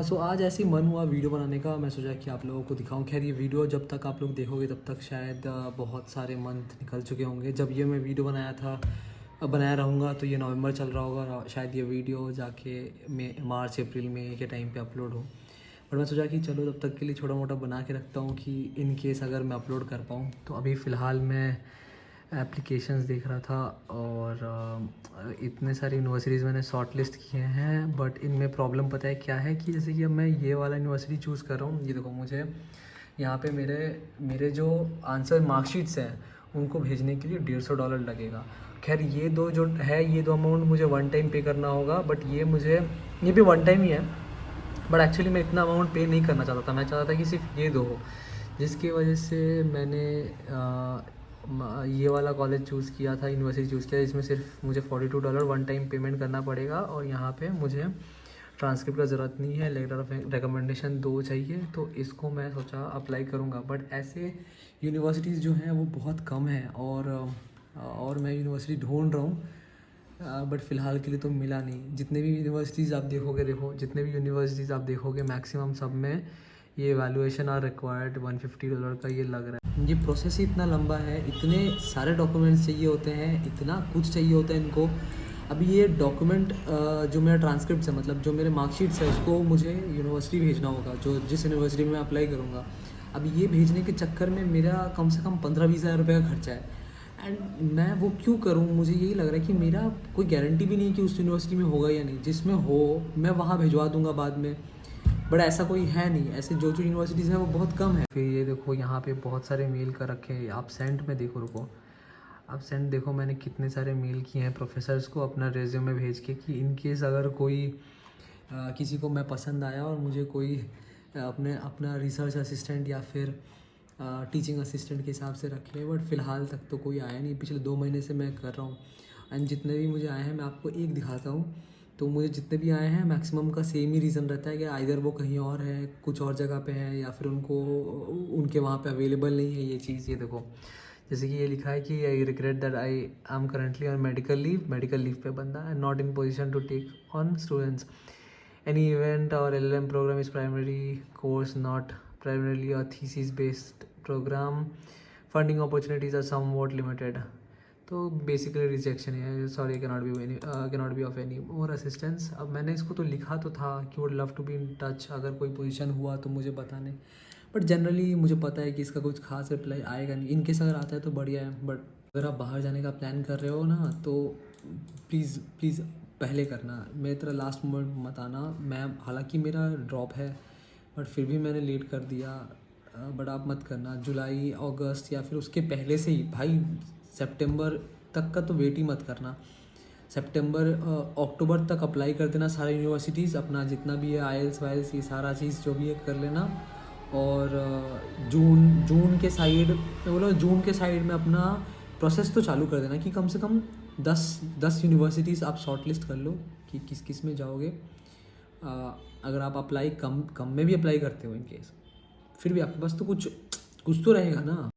सो आज ऐसे ही मन हुआ वीडियो बनाने का, मैं सोचा कि आप लोगों को दिखाऊं। खैर ये वीडियो जब तक आप लोग देखोगे तब तक शायद बहुत सारे मंथ निकल चुके होंगे। जब ये मैं वीडियो बनाया था, बनाया रहूँगा तो ये नवंबर चल रहा होगा और शायद ये वीडियो जाके मार्च अप्रैल में के टाइम पे अपलोड हो। बट मैं सोचा कि चलो तब तक के लिए छोटा मोटा बना के रखता हूँ कि इन केस अगर मैं अपलोड कर पाऊँ। तो अभी फ़िलहाल मैं एप्लीकेशंस देख रहा था और इतने सारे यूनिवर्सिटीज़ मैंने शॉर्ट लिस्ट किए हैं। बट इनमें प्रॉब्लम पता है क्या है कि जैसे कि अब मैं ये वाला यूनिवर्सिटी चूज़ कर रहा हूँ, ये देखो मुझे यहाँ पे मेरे मेरे जो आंसर मार्कशीट्स हैं उनको भेजने के लिए $150 लगेगा। खैर ये दो जो है, ये दो अमाउंट मुझे वन टाइम पे करना होगा। बट ये भी वन टाइम ही है। बट एक्चुअली मैं इतना अमाउंट पे नहीं करना चाहता था, मैं चाहता था कि सिर्फ ये दो हो, जिसकी वजह से मैंने ये वाला कॉलेज चूज़ किया था, यूनिवर्सिटी चूज़ किया जिसमें सिर्फ मुझे $42 वन टाइम पेमेंट करना पड़ेगा। और यहाँ पे मुझे ट्रांसक्रिप्ट का ज़रूरत नहीं है, लेटर ऑफ रिकमेंडेशन 2 चाहिए। तो इसको मैं सोचा अप्लाई करूँगा। बट ऐसे यूनिवर्सिटीज़ जो हैं वो बहुत कम हैं और मैं यूनिवर्सिटी ढूंढ रहा हूँ। बट फ़िलहाल के लिए तो मिला नहीं। जितने भी यूनिवर्सिटीज़ आप जितने भी यूनिवर्सिटीज़ आप देखोगे मैक्सिमम सब में ये वैल्यूएशन आर रिक्वायर्ड $150 का ये लग रहा है। ये प्रोसेस ही इतना लंबा है, इतने सारे डॉक्यूमेंट्स चाहिए होते हैं, इतना कुछ चाहिए होता है इनको। अभी ये डॉक्यूमेंट जो मेरा ट्रांसक्रिप्ट है, मतलब जो मेरे मार्कशीट्स है, उसको मुझे यूनिवर्सिटी भेजना होगा, जो जिस यूनिवर्सिटी में मैं अप्लाई करूँगा। अब ये भेजने के चक्कर में मेरा कम से कम 15-20 हज़ार रुपये का खर्चा है। एंड मैं वो क्यों करूँ? मुझे यही लग रहा है कि मेरा कोई गारंटी भी नहीं है कि उस यूनिवर्सिटी में होगा या नहीं। जिसमें हो मैं वहाँ भिजवा दूँगा बाद में, बट ऐसा कोई है नहीं। ऐसे जो यूनिवर्सिटीज़ हैं वो बहुत कम है। फिर ये देखो यहाँ पे बहुत सारे मेल कर रखे हैं। आप सेंट में देखो, रुको, आप सेंट देखो मैंने कितने सारे मेल किए हैं प्रोफेसर्स को अपना रेज्यूमे भेज के, कि इन केस अगर कोई किसी को मैं पसंद आया और मुझे कोई अपना रिसर्च असिस्टेंट या फिर टीचिंग असिस्टेंट के हिसाब से रख ले। बट फ़िलहाल तक तो कोई आया नहीं। पिछले 2 महीने से मैं कर रहा हूँ एंड जितने भी मुझे आए हैं मैं आपको एक दिखाता हूँ। तो मुझे जितने भी आए हैं मैक्सिमम का सेम ही रीज़न रहता है कि आइदर वो कहीं और है, कुछ और जगह पे है, या फिर उनके वहाँ पे अवेलेबल नहीं है ये चीज़। ये देखो जैसे कि ये लिखा है कि I regret that I am currently on medical leave पे बंदा and not in position to take on students any event और LLM programme is primary course not primarily a thesis based program, funding opportunities are somewhat limited। तो basically rejection है, sorry cannot be of any more assistance. अब मैंने इसको तो लिखा तो था कि would love to be in touch, अगर कोई पोजीशन हुआ तो मुझे बताने। बट जनरली मुझे पता है कि इसका कुछ खास रिप्लाई आएगा नहीं। इनकेस अगर आता है तो बढ़िया है। बट अगर आप बाहर जाने का प्लान कर रहे हो ना, तो प्लीज़ प्लीज़ पहले करना, मेरी तरह लास्ट मोमेंट मत आना। मैं हालांकि मेरा ड्रॉप है बट फिर भी मैंने लेट कर दिया। बट आप मत करना, जुलाई अगस्त या फिर उसके पहले से ही भाई, सितंबर तक का तो वेट ही मत करना। सितंबर अक्टूबर तक अप्लाई कर देना सारे यूनिवर्सिटीज़, अपना जितना भी है आईएल्स वाइल्स ये सारा चीज़ जो भी है कर लेना। और जून के साइड मैं बोला, जून के साइड में अपना प्रोसेस तो चालू कर देना कि कम से कम 10 यूनिवर्सिटीज़ आप शॉर्ट लिस्ट कर लो कि किस किस में जाओगे। अगर आप अप्लाई कम में भी अप्लाई करते हो इन केस, फिर भी आपके पास तो कुछ तो रहेगा ना।